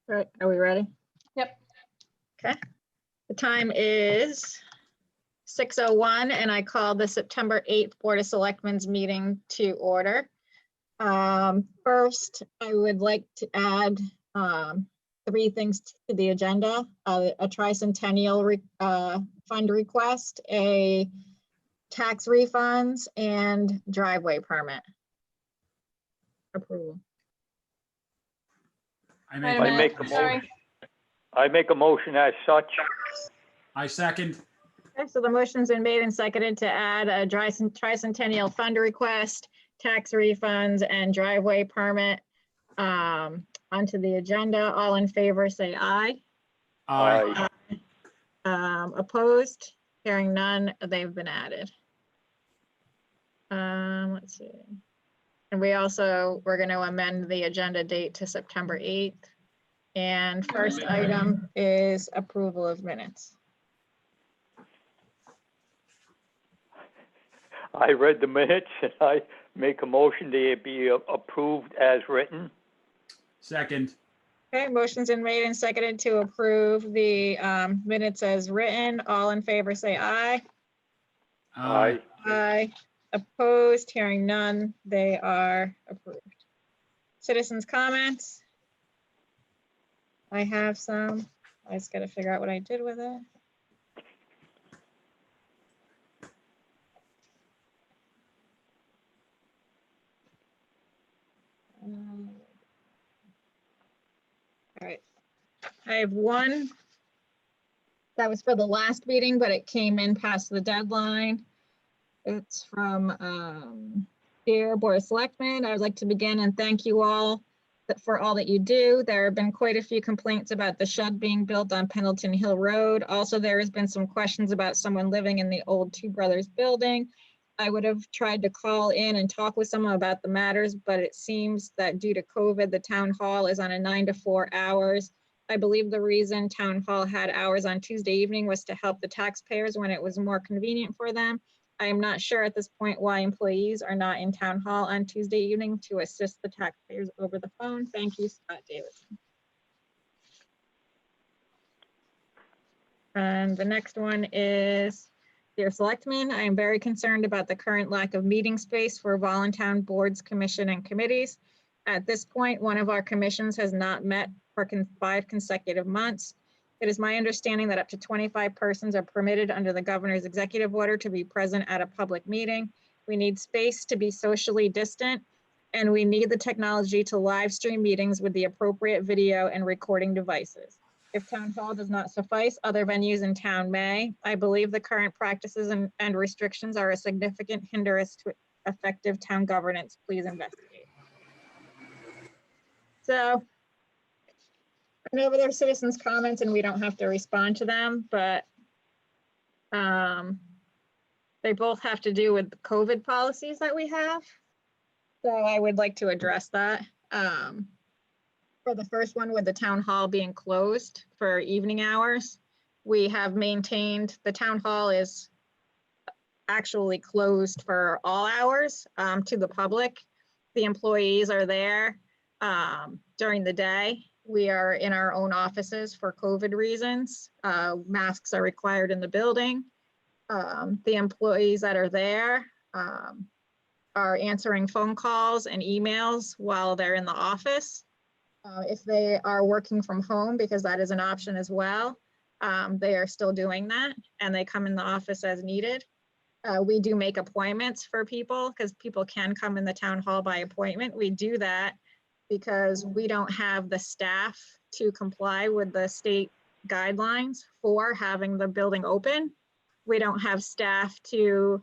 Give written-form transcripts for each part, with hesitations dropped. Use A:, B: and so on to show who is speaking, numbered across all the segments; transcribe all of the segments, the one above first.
A: All right, are we ready?
B: Yep.
A: Okay. The time is 6:01 and I call the September 8th Board of Selectmen's meeting to order. First, I would like to add 3 things to the agenda: a tricentennial fund request, a tax refunds, and driveway permit approval.
B: I
C: make a motion as such.
B: I second.
A: Okay, so the motion's been made and seconded to add a tricentennial fund request, tax refunds, and driveway permit onto the agenda. All in favor, say aye.
B: Aye.
A: Opposed? Hearing none, they've been added. Let's see. And we're going to amend the agenda date to September 8th. And first item is approval of minutes.
C: I read the minutes and I make a motion they be approved as written.
B: Second.
A: Okay, motion's been made and seconded to approve the minutes as written. All in favor, say aye.
C: Aye.
A: Aye. Opposed? Hearing none, they are approved. Citizens' comments? I have some. I just got to figure out what I did with it. All right. I have one that was for the last meeting, but it came in past the deadline. It's from Dear Board of Selectmen. I would like to begin and thank you all for all that you do. There have been quite a few complaints about the shed being built on Pendleton Hill Road. Also, there has been some questions about someone living in the old Two Brothers building. I would have tried to call in and talk with someone about the matters, but it seems that due to COVID, the town hall is on a 9 to 4 hours. I believe the reason town hall had hours on Tuesday evening was to help the taxpayers when it was more convenient for them. I am not sure at this point why employees are not in town hall on Tuesday evening to assist the taxpayers over the phone. Thank you, Scott Davidson. And the next one is, Dear Selectmen, I am very concerned about the current lack of meeting space for Voluntown boards, commission, and committees. At this point, one of our commissions has not met for 5 consecutive months. It is my understanding that up to 25 persons are permitted under the governor's executive order to be present at a public meeting. We need space to be socially distant, and we need the technology to live stream meetings with the appropriate video and recording devices. If town hall does not suffice, other venues in town may. I believe the current practices and restrictions are a significant hindrance to effective town governance. Please investigate. So I know there are citizens' comments and we don't have to respond to them, but they both have to do with the COVID policies that we have. So I would like to address that. For the first one, with the town hall being closed for evening hours, we have maintained the town hall is actually closed for all hours to the public. The employees are there during the day. We are in our own offices for COVID reasons. Masks are required in the building. The employees that are there are answering phone calls and emails while they're in the office. If they are working from home, because that is an option as well, they are still doing that and they come in the office as needed. We do make appointments for people because people can come in the town hall by appointment. We do that because we don't have the staff to comply with the state guidelines for having the building open. We don't have staff to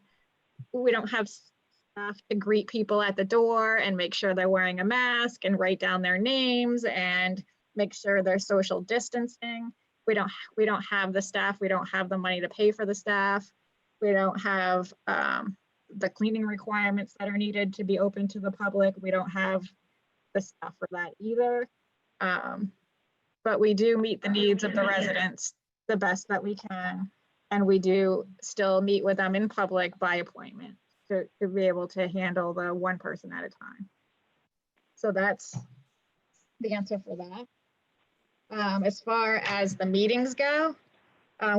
A: greet people at the door and make sure they're wearing a mask and write down their names and make sure they're social distancing. We don't have the staff. We don't have the money to pay for the staff. We don't have the cleaning requirements that are needed to be open to the public. We don't have the staff for that either. But we do meet the needs of the residents the best that we can. And we do still meet with them in public by appointment to be able to handle the one person at a time. So that's the answer for that. As far as the meetings go,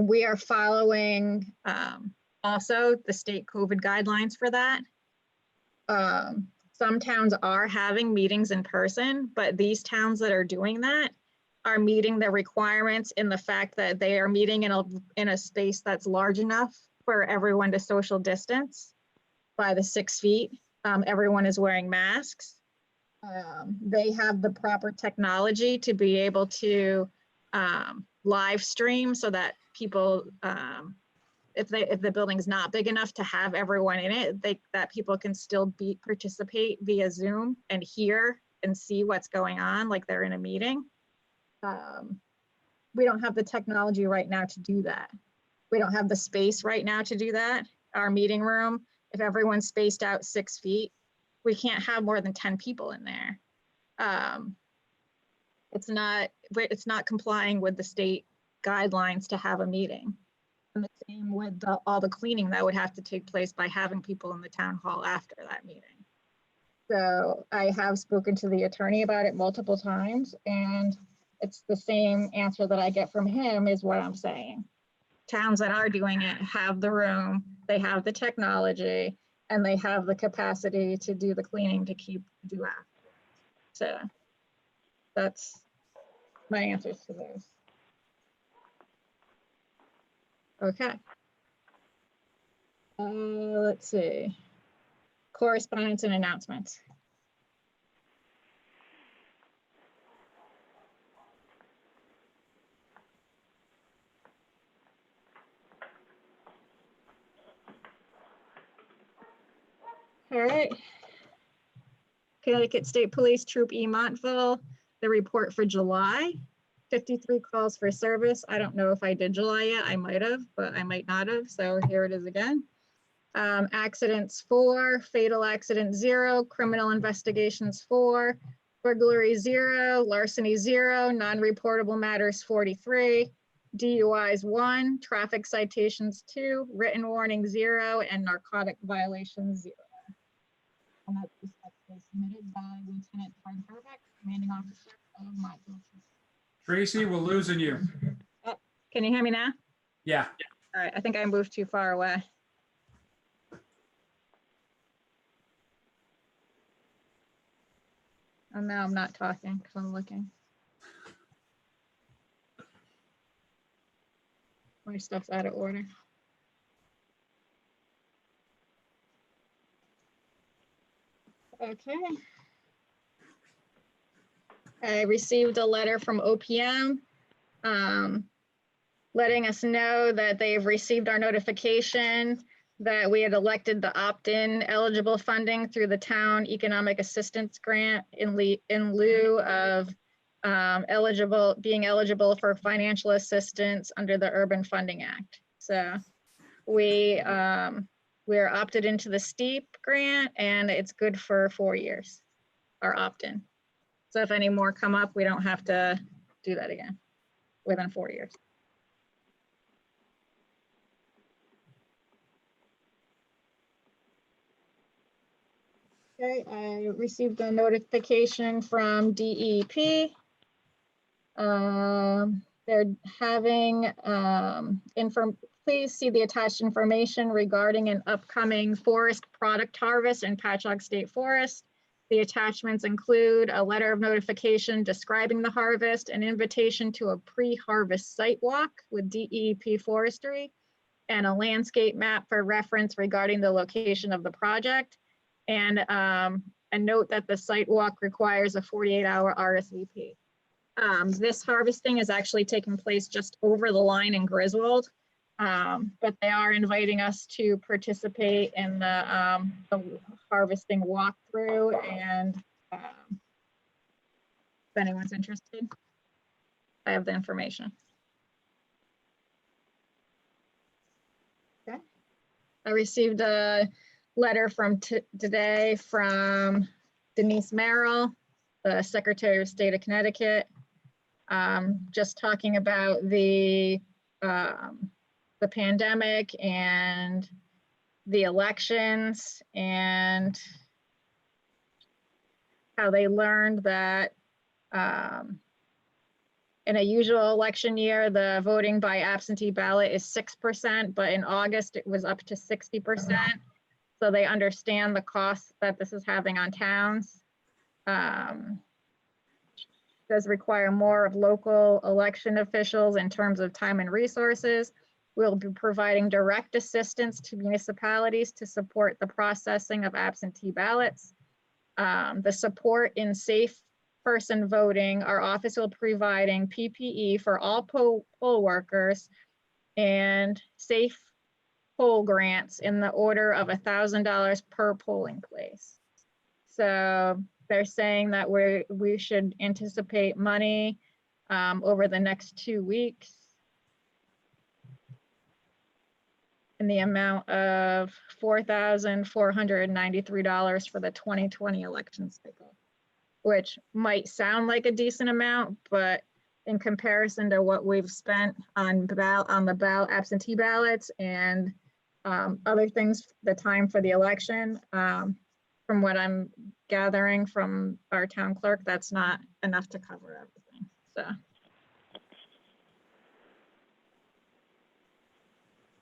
A: we are following also the state COVID guidelines for that. Some towns are having meetings in person, but these towns that are doing that are meeting the requirements in the fact that they are meeting in a space that's large enough for everyone to social distance by the 6 feet. Everyone is wearing masks. They have the proper technology to be able to live stream so that people, if the building's not big enough to have everyone in it, that people can still participate via Zoom and hear and see what's going on like they're in a meeting. We don't have the technology right now to do that. We don't have the space right now to do that. Our meeting room, if everyone's spaced out 6 feet, we can't have more than 10 people in there. It's not complying with the state guidelines to have a meeting. And the same with all the cleaning that would have to take place by having people in the town hall after that meeting. So I have spoken to the attorney about it multiple times, and it's the same answer that I get from him is what I'm saying. Towns that are doing it have the room, they have the technology, and they have the capacity to do the cleaning to do after. So that's my answers to those. Okay. Let's see. Correspondence and announcements. All right. Connecticut State Police Troop E Montville, the report for July, 53 calls for service. I don't know if I did July yet. I might have, but I might not have. So here it is again. Accidents 4, fatal accident 0, criminal investigations 4, burglary 0, larceny 0, non-reportable matters 43, DUIs 1, traffic citations 2, written warning 0, and narcotic violations 0. And that's respectfully submitted by Lieutenant Fred Herbeck, commanding officer of Montville.
B: Tracy, we're losing you.
A: Oh, can you hear me now?
B: Yeah.
A: All right, I think I moved too far away. And now I'm not talking because I'm looking. My stuff's out of order. Okay. I received a letter from OPM letting us know that they've received our notification that we had elected the opt-in eligible funding through the town economic assistance grant in lieu of being eligible for financial assistance under the Urban Funding Act. So we're opted into the STEEP grant, and it's good for 4 years, our opt-in. So if any more come up, we don't have to do that again within 4 years. Okay, I received a notification from DEP. They're having, please see the attached information regarding an upcoming forest product harvest in Patchogue State Forest. The attachments include a letter of notification describing the harvest, an invitation to a pre-harvest site walk with DEP Forestry, and a landscape map for reference regarding the location of the project, and a note that the site walk requires a 48-hour RSVP. This harvesting is actually taking place just over the line in Griswold, but they are inviting us to participate in the harvesting walkthrough, and if anyone's interested, I have the information. Okay. I received a letter from today from Denise Merrill, the Secretary of State of Connecticut, just talking about the pandemic and the elections and how they learned that In a usual election year, the voting by absentee ballot is 6%, but in August it was up to 60%. So they understand the cost that this is having on towns. Does require more of local election officials in terms of time and resources. We'll be providing direct assistance to municipalities to support the processing of absentee ballots. The support in safe person voting, our office will providing PPE for all poll workers and safe poll grants in the order of $1,000 per polling place. So they're saying that we should anticipate money over the next 2 weeks in the amount of $4,493 for the 2020 election cycle, which might sound like a decent amount, but in comparison to what we've spent on the absentee ballots and other things, the time for the election, from what I'm gathering from our town clerk, that's not enough to cover everything, so.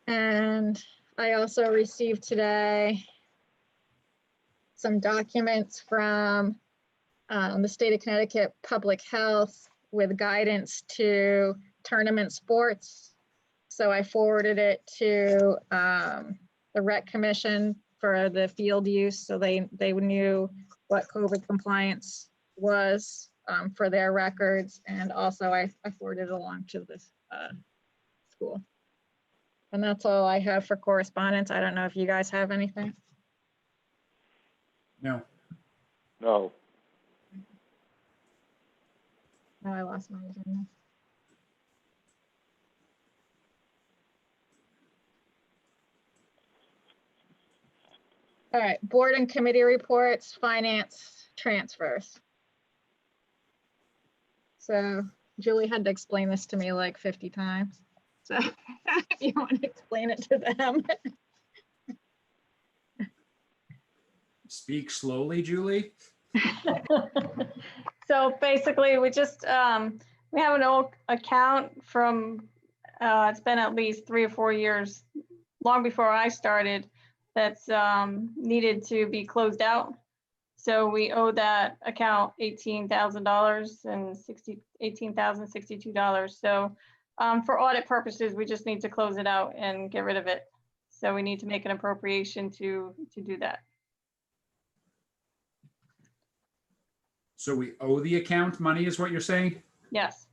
A: And I also received today some documents from the state of Connecticut Public Health with guidance to tournament sports. So I forwarded it to the Rec Commission for the field use, so they knew what COVID compliance was for their records, and also I forwarded it along to this school. And that's all I have for correspondence. I don't know if you guys have anything.
B: No.
C: No.
A: No, I lost my agenda. All right, board and committee reports, finance transfers. So Julie had to explain this to me like 50 times. So if you want to explain it to them.
B: Speak slowly, Julie.
D: So basically, we just, we have an old account from, it's been at least 3 or 4 years, long before I started, that's needed to be closed out. So we owe that account $18,000 and $18,062. So for audit purposes, we just need to close it out and get rid of it. So we need to make an appropriation to do that.
B: So we owe the account money is what you're saying?
D: Yes.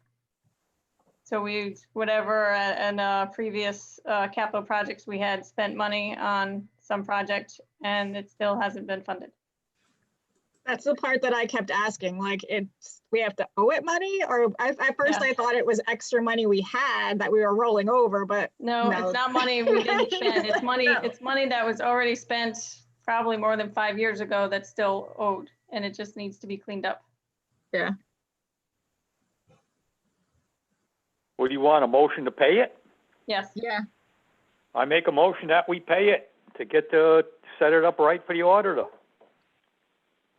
D: So whatever in previous capital projects, we had spent money on some project and it still hasn't been funded.
A: That's the part that I kept asking, like we have to owe it money, or at first
D: Yeah.
A: I thought it was extra money we had that we were rolling over, but
D: No,
A: No.
D: it's not money we didn't spend. It's money,
A: No.
D: it's money that was already spent probably more than 5 years ago that's still owed, and it just needs to be cleaned up.
A: yeah.
C: What do you want, a motion to pay it?
D: Yes.
A: Yeah,
C: I make a motion that we pay it to set it up right for the auditor.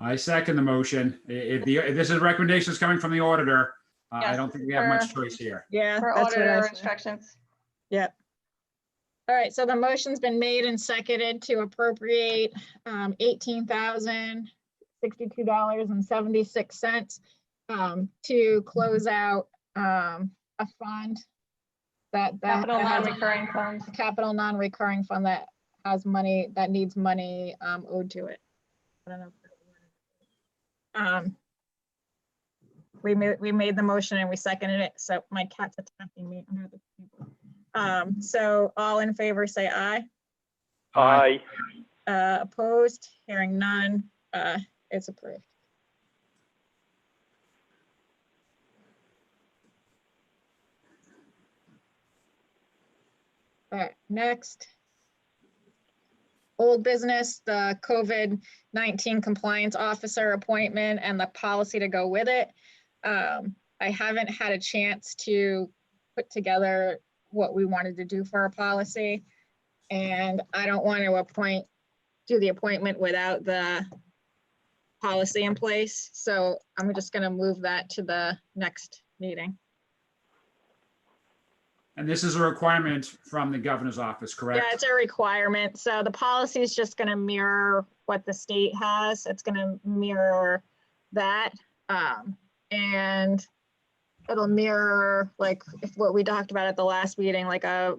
B: I second the motion. If this is recommendations coming from the auditor, I
D: Yes,
B: don't think we have much choice here.
A: yeah.
D: For
A: that's what I
D: auditor
A: said.
D: instructions.
A: Yep. All right, so the motion's been made and seconded to appropriate $18,062.76 to close out a fund that
D: Capital
A: has
D: non-recurring funds.
A: a capital non-recurring fund that has money, that needs money owed to it. I don't know. We made the motion and we seconded it, so my cat's attacking me under the table. So all in favor, say aye.
C: Aye.
A: Opposed, hearing none, it's approved. All right, next. Old business, the COVID-19 compliance officer appointment and the policy to go with it. I haven't had a chance to put together what we wanted to do for our policy. And I don't want to do the appointment without the policy in place. So I'm just going to move that to the next meeting.
B: And this is a requirement from the governor's office,
A: Yeah,
B: correct?
A: it's a requirement. So the policy is just gonna mirror what the state has. It's gonna mirror that. And it'll mirror like if what we talked about at the last meeting, like a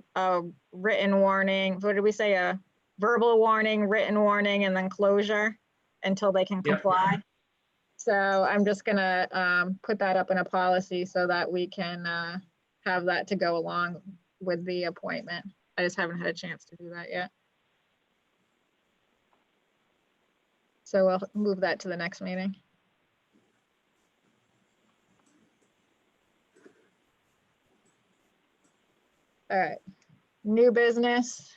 A: written warning. What did we say? A verbal warning, written warning, and then closure until they can
B: Yep.
A: comply. So I'm just gonna put that up in a policy so that we can have that to go along with the appointment. I just haven't had a chance to do that yet. So we'll move that to the next meeting. All right, new business.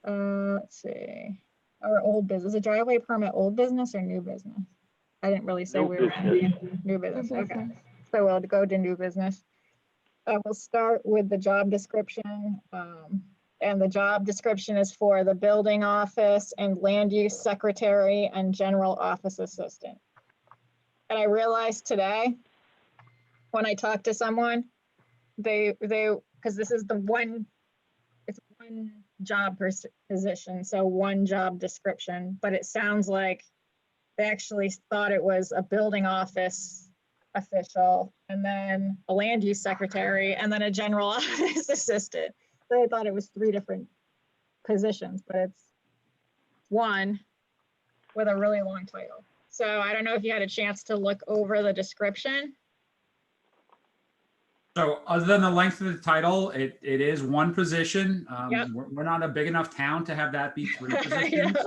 A: Let's see, or old business, a driveway permit, old business or new business? I didn't really say
C: New
A: we were.
C: business.
A: New business, okay. So we'll go to new business. We'll start with the job description. And the job description is for the building office and land use secretary and general office assistant. And I realized today, when I talked to someone, because this is it's one job position, so one job description, but it sounds like they actually thought it was a building office official and then a land use secretary and then a general office assistant. So they thought it was 3 different positions, but it's one with a really long title. So I don't know if you had a chance to look over the description.
B: So other than the length of the title, it is one position.
A: Yep.
B: We're not a big enough town to have that be 3 positions.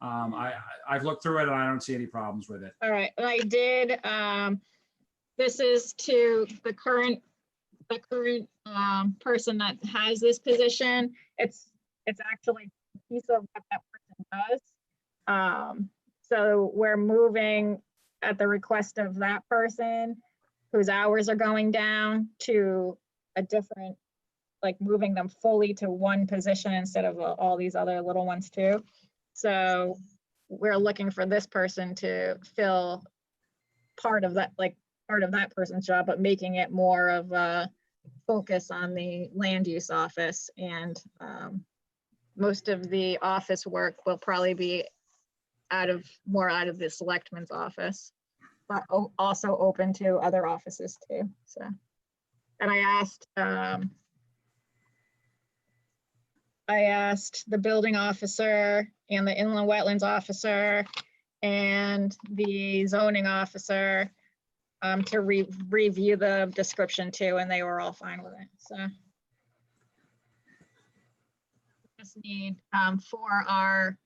B: I've looked through it and I don't see any problems with it.
A: All right, and I did, this is to the current person that has this position. It's actually a piece of what that person does. So we're moving at the request of that person whose hours are going down to a different, like moving them fully to one position instead of all these other little ones too. So we're looking for this person to fill part of that person's job, but making it more of a focus on the land use office. And most of the office work will probably be more out of the selectman's office, but also open to other offices too. So, and I asked the building officer and the inland wetlands officer and the zoning officer to review the description too, and they were all fine with it. So just need for our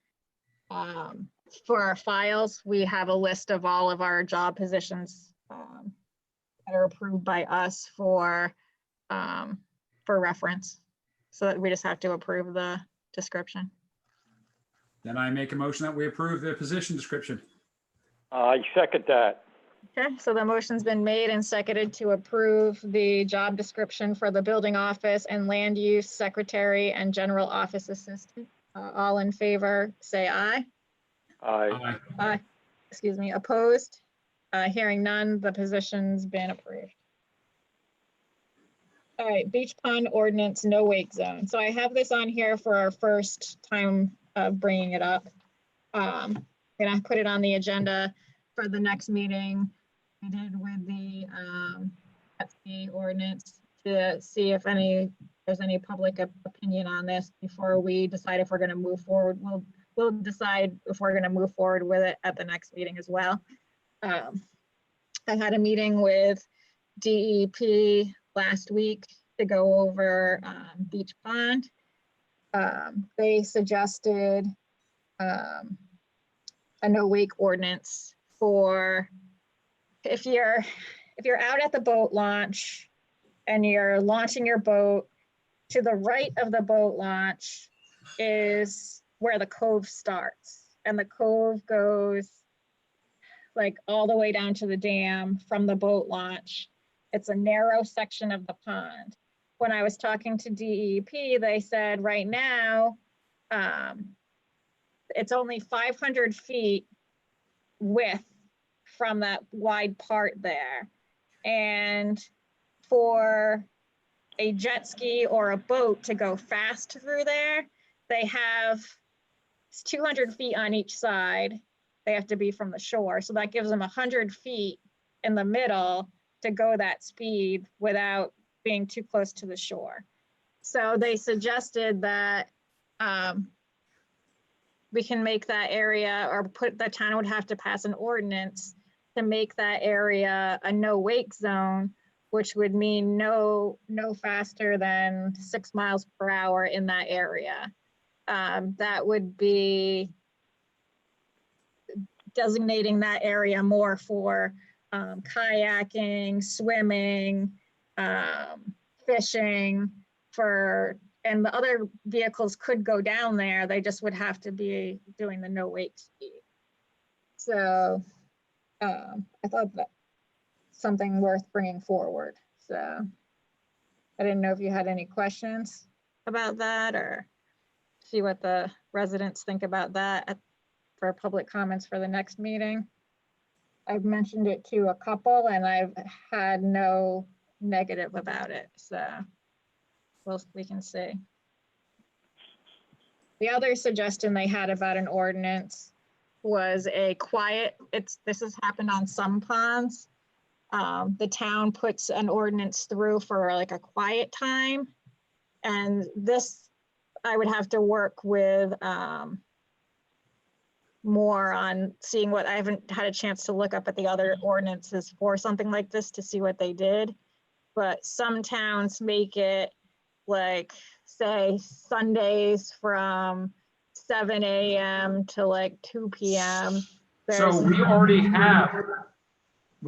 A: files, we have a list of all of our job positions that are approved by us for reference. So that we just have to approve the description.
B: Then I make a motion that we approve the position description.
C: I second that.
A: Okay, so the motion's been made and seconded to approve the job description for the building office and land use secretary and general office assistant. All in favor, say aye.
C: Aye.
A: Aye. Excuse me, opposed? Hearing none, the position's been approved. All right, beach pond ordinance, no wake zone. So I have this on here for our first time of bringing it up. And I put it on the agenda for the next meeting. I did with the ordinance to see if there's any public opinion on this before we decide if we're going to move forward. We'll decide if we're going to move forward with it at the next meeting as well. I had a meeting with DEP last week to go over beach pond. They suggested a no wake ordinance for if you're out at the boat launch and you're launching your boat, to the right of the boat launch is where the cove starts, and the cove goes like all the way down to the dam from the boat launch. It's a narrow section of the pond. When I was talking to DEP, they said right now it's only 500 feet width from that wide part there. And for a jet ski or a boat to go fast through there, they have it's 200 feet on each side. They have to be from the shore. So that gives them 100 feet in the middle to go that speed without being too close to the shore. So they suggested that we can make that area, or the town would have to pass an ordinance to make that area a no wake zone, which would mean no faster than 6 miles per hour in that area. That would be designating that area more for kayaking, swimming, fishing, and the other vehicles could go down there. They just would have to be doing the no wake speed. So I thought that something worth bringing forward. So I didn't know if you had any questions about that, or see what the residents think about that for public comments for the next meeting. I've mentioned it to a couple and I've had no negative about it. So we can see. The other suggestion they had about an ordinance was a quiet, this has happened on some ponds. The town puts an ordinance through for like a quiet time. And this, I would have to work with more on seeing what, I haven't had a chance to look up at the other ordinances for something like this to see what they did. But some towns make it like, say, Sundays from 7 a.m. to like 2 p.m.
B: So we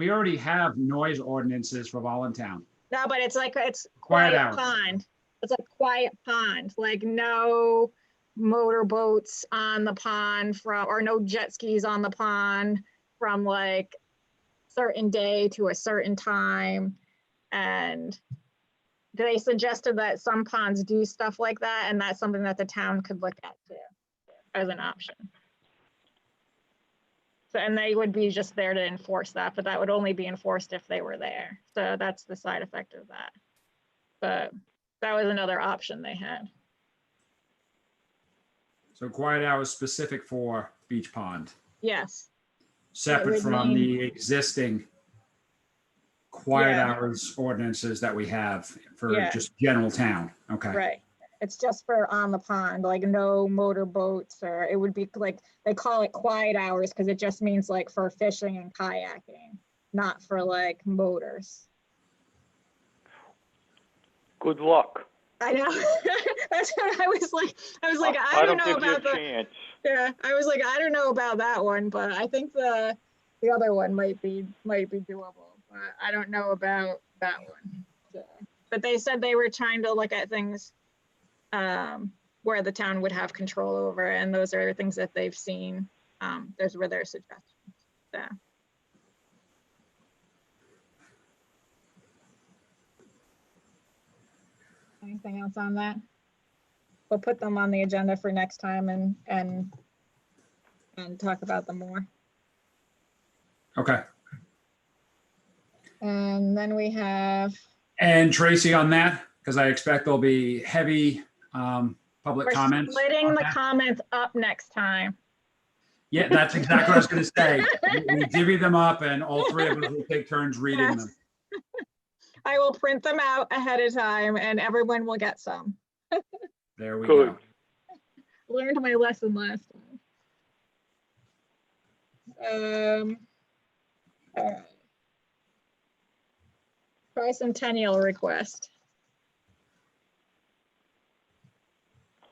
B: already have noise ordinances for Voluntown.
A: No, but it's like, it's
B: Quiet
A: quiet
B: hours.
A: pond. It's a quiet pond, like no motorboats on the pond or no jet skis on the pond from like certain day to a certain time. And they suggested that some ponds do stuff like that, and that's something that the town could look at too, as an option. So, and they would be just there to enforce that, but that would only be enforced if they were there. So that's the side effect of that. But that was another option they had.
B: So quiet hours specific for Beach Pond,
A: Yes,
B: separate
A: would
B: from
A: mean-
B: the existing quiet
A: Yeah.
B: hours ordinances that we have for
A: Yeah.
B: just general town. Okay.
A: right. It's just for on the pond, like no motorboats, or it would be like, they call it quiet hours because it just means like for fishing and kayaking, not for like motors.
C: Good luck.
A: I know. That's what I was like, I don't know
C: give you
A: about
C: a
A: the,
C: chance.
A: yeah, I was like, I don't know about that one, but I think the other one might be doable, but I don't know about that one. So, but they said they were trying to look at things where the town would have control over, and those are things that they've seen. Those were their suggestions. So. Anything else on that? We'll put them on the agenda for next time and talk about them more.
B: Okay.
A: And then we have,
B: And Tracy on that, because I expect there'll be heavy public
A: we're
B: comments.
A: splitting
B: on
A: the
B: that.
A: comments up next time.
B: Yeah, that's exactly what I was going to say. We divvy them up and all three of us will take turns reading them.
A: I will print them out ahead of time and everyone will get some.
B: There we
C: Good.
B: go.
A: Learned my lesson last time. All right. Tricentennial request.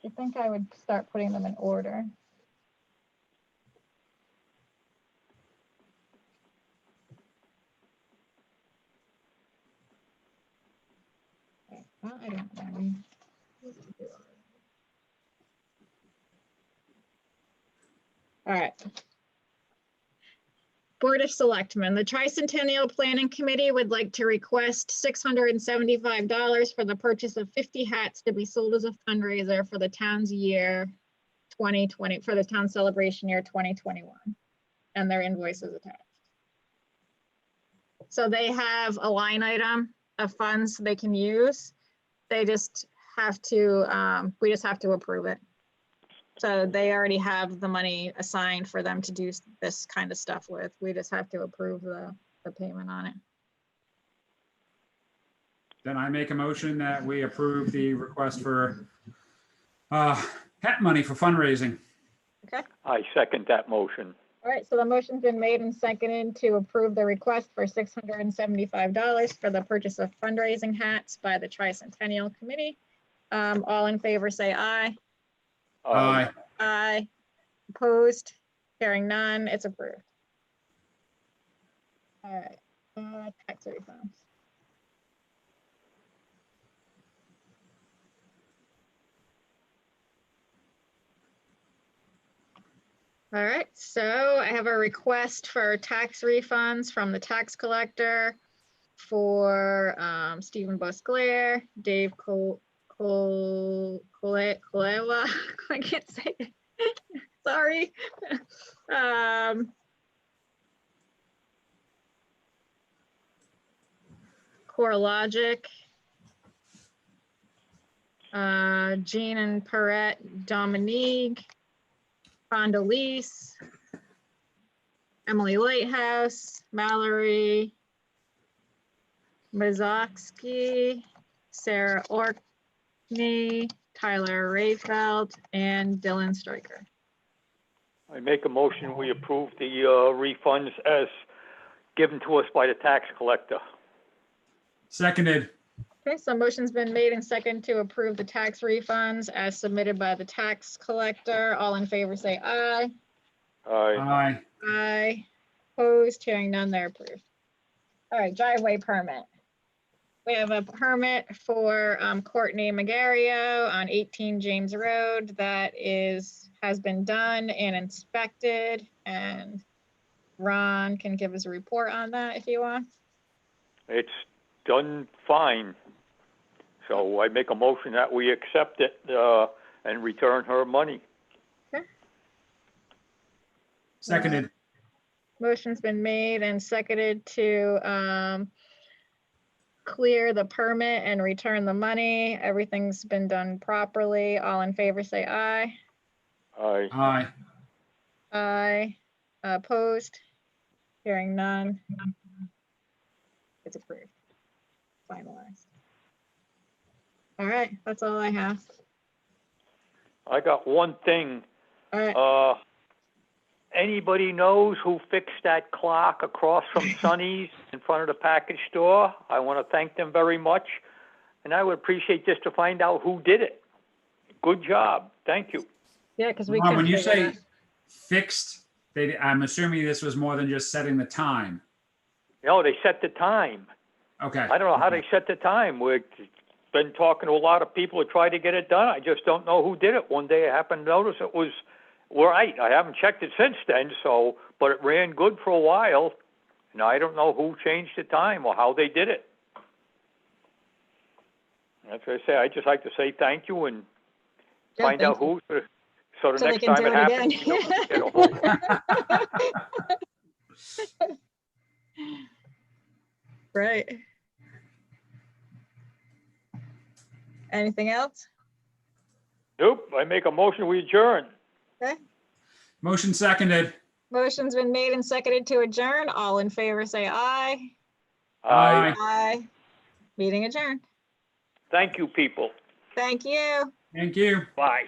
A: I think I would start putting them in order. Well, I don't know. All right. Board of Selectmen, the Tricentennial Planning Committee would like to request $675 for the purchase of 50 hats to be sold as a fundraiser for the town's year 2020, for the town celebration year 2021, and their invoices attached. So they have a line item of funds they can use. They just have to, we just have to approve it. So they already have the money assigned for them to do this kind of stuff with. We just have to approve the payment on it.
B: Then I make a motion that we approve the request for hat money for fundraising.
A: Okay.
C: I second that motion.
A: All right, so the motion's been made and seconded to approve the request for $675 for the purchase of fundraising hats by the Tricentennial Committee. All in favor, say aye.
B: Aye.
A: Aye. Opposed? Hearing none, it's approved. All right, tax refunds. All right, so I have a request for tax refunds from the tax collector for Stephen Busclair, Dave Kolewa, I can't say it. Sorry. CoreLogic, Jean and Perrette, Dominique, Condoleezza, Emily Lighthouse, Mallory Mazoksky, Sarah Orkney, Tyler Rayfeld, and Dylan Stryker.
C: I make a motion, we approve the refunds as given to us by the tax collector.
B: Seconded.
A: Okay, so motion's been made and second to approve the tax refunds as submitted by the tax collector. All in favor, say aye.
C: Aye.
B: Aye.
A: Aye. Opposed, hearing none, they're approved. All right, driveway permit. We have a permit for Courtney Magario on 18 James Road that has been done and inspected, and Ron can give us a report on that if you want.
C: It's done fine. So I make a motion that we accept it and return her money.
B: Seconded.
A: Motion's been made and seconded to clear the permit and return the money. Everything's been done properly. All in favor, say aye.
C: Aye.
B: Aye.
A: Aye. Opposed? Hearing none. It's approved. Finalized. All right, that's all I have.
C: I got one thing.
A: All right.
C: Anybody knows who fixed that clock across from Sonny's in front of the package store? I want to thank them very much. And I would appreciate just to find out who did it. Good job. Thank you.
A: Yeah, because we
B: Ron,
A: can.
B: when you say fixed, I'm assuming this was more than just setting the time.
C: No, they set the time.
B: Okay.
C: I don't know how they set the time. We've been talking to a lot of people who tried to get it done. I just don't know who did it. One day I happened to notice it was right. I haven't checked it since then, but it ran good for a while. And I don't know who changed the time or how they did it. That's what I say. I just like to say thank you and find out who, so the next time it happens, you don't get a hold of it.
A: Right. Anything else?
C: Nope. I make a motion, we adjourn.
A: Okay.
B: Motion seconded.
A: Motion's been made and seconded to adjourn. All in favor, say aye.
B: Aye.
A: Aye. Meeting adjourned.
C: Thank you, people.
A: Thank you.
B: Thank you.
C: Bye.